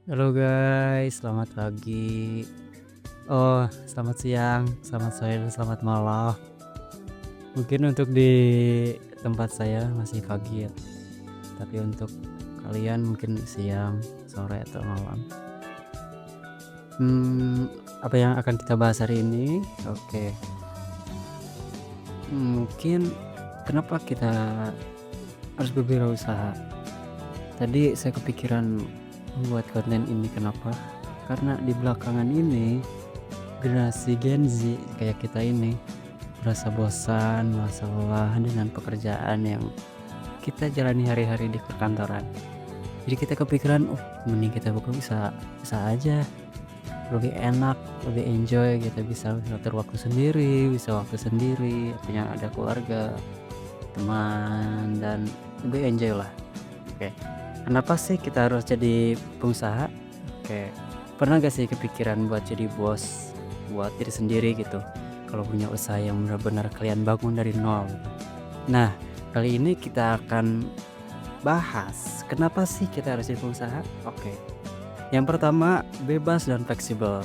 Halo guys, selamat pagi. Oh, selamat siang, selamat sore, dan selamat malam. Mungkin untuk di tempat saya masih pagi ya, tapi untuk kalian mungkin siang, sore, atau malam. Hmm, apa yang akan kita bahas hari ini? Oke, mungkin kenapa kita harus berwirausaha? Tadi saya kepikiran membuat konten ini kenapa? Karena di belakangan ini generasi Gen Z kayak kita ini merasa bosan, merasa lelah dengan pekerjaan yang kita jalani hari-hari di perkantoran. Jadi kita kepikiran, oh mending kita buka usaha, usaha aja, lebih enak, lebih enjoy, kita bisa ngatur waktu sendiri, bisa waktu sendiri, punya ada keluarga, teman, dan lebih enjoy lah. Oke, kenapa sih kita harus jadi pengusaha? Oke, pernah gak sih kepikiran buat jadi bos buat diri sendiri gitu? Kalau punya usaha yang benar-benar kalian bangun dari nol gitu. Nah, kali ini kita akan bahas kenapa sih kita harus jadi pengusaha? Oke. Yang pertama, bebas dan fleksibel.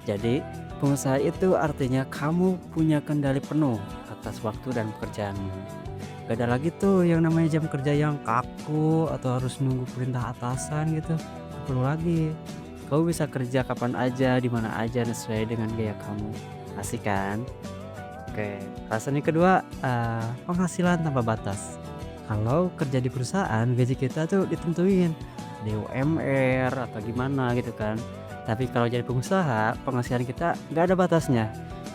Jadi, pengusaha itu artinya kamu punya kendali penuh atas waktu dan pekerjaanmu. Gak ada lagi tuh yang namanya jam kerja yang kaku atau harus nunggu perintah atasan gitu. Gak perlu lagi. Kamu bisa kerja kapan aja, di mana aja sesuai dengan gaya kamu. Asik kan? Oke. Alasan yang kedua, penghasilan tanpa batas. Kalau kerja di perusahaan, gaji kita tuh ditentuin di UMR atau gimana gitu kan. Tapi kalau jadi pengusaha, penghasilan kita nggak ada batasnya.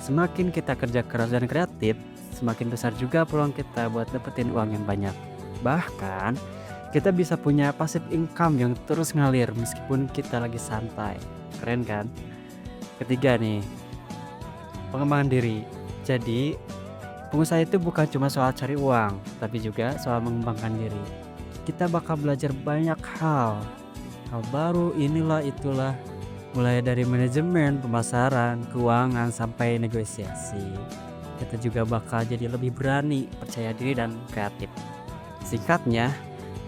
Semakin kita kerja keras dan kreatif, semakin besar juga peluang kita buat dapetin uang yang banyak. Bahkan, kita bisa punya passive income yang terus ngalir meskipun kita lagi santai. Keren kan? Ketiga nih, pengembangan diri. Jadi, pengusaha itu bukan cuma soal cari uang, tapi juga soal mengembangkan diri. Kita bakal belajar banyak hal baru, inilah itulah, mulai dari manajemen, pemasaran, keuangan, sampai negosiasi. Kita juga bakal jadi lebih berani, percaya diri, dan kreatif. Singkatnya,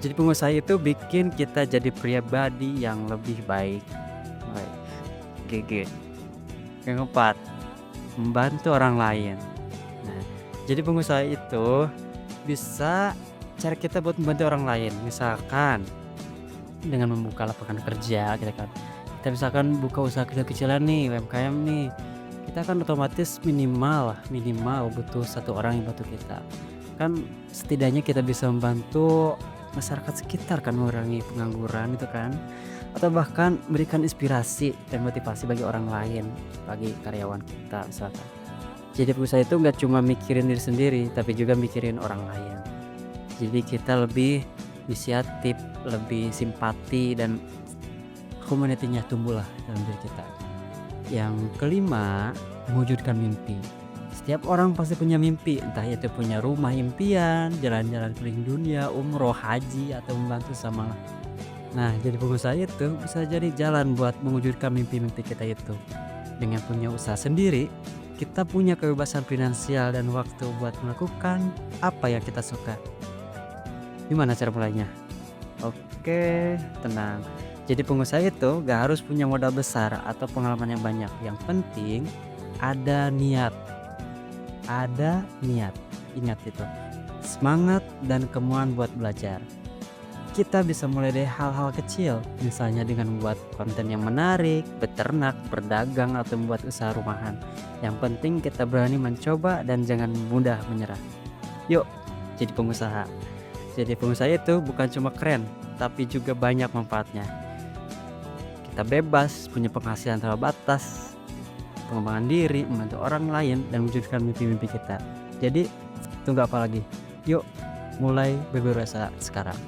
jadi pengusaha itu bikin kita jadi pribadi yang lebih baik. Baik, GG. Yang keempat, membantu orang lain. Nah, jadi pengusaha itu bisa cara kita buat membantu orang lain. Misalkan dengan membuka lapangan kerja, kita kan. Kita misalkan buka usaha kecil-kecilan nih, UMKM nih. Kita kan otomatis minimal butuh satu orang yang bantu kita. Kan setidaknya kita bisa membantu masyarakat sekitar kan, mengurangi pengangguran itu kan. Atau bahkan memberikan inspirasi dan motivasi bagi orang lain, bagi karyawan kita misalkan. Jadi pengusaha itu nggak cuma mikirin diri sendiri, tapi juga mikirin orang lain. Jadi kita lebih inisiatif, lebih simpati, dan community-nya tumbuhlah dalam diri kita. Yang kelima, mewujudkan mimpi. Setiap orang pasti punya mimpi, entah itu punya rumah impian, jalan-jalan keliling dunia, umroh, haji, atau membantu sama. Nah, jadi pengusaha itu bisa jadi jalan buat mewujudkan mimpi-mimpi kita itu. Dengan punya usaha sendiri, kita punya kebebasan finansial dan waktu buat melakukan apa yang kita suka. Gimana cara mulainya? Oke, tenang. Jadi pengusaha itu gak harus punya modal besar atau pengalaman yang banyak. Yang penting ada niat. Ada niat. Ingat itu. Semangat dan kemauan buat belajar. Kita bisa mulai dari hal-hal kecil, misalnya dengan membuat konten yang menarik, beternak, berdagang, atau membuat usaha rumahan. Yang penting kita berani mencoba dan jangan mudah menyerah. Yuk, jadi pengusaha. Jadi pengusaha itu bukan cuma keren, tapi juga banyak manfaatnya. Kita bebas, punya penghasilan tanpa batas, pengembangan diri, membantu orang lain, dan mewujudkan mimpi-mimpi kita. Jadi, tunggu apa lagi? Yuk, mulai berwirausaha sekarang.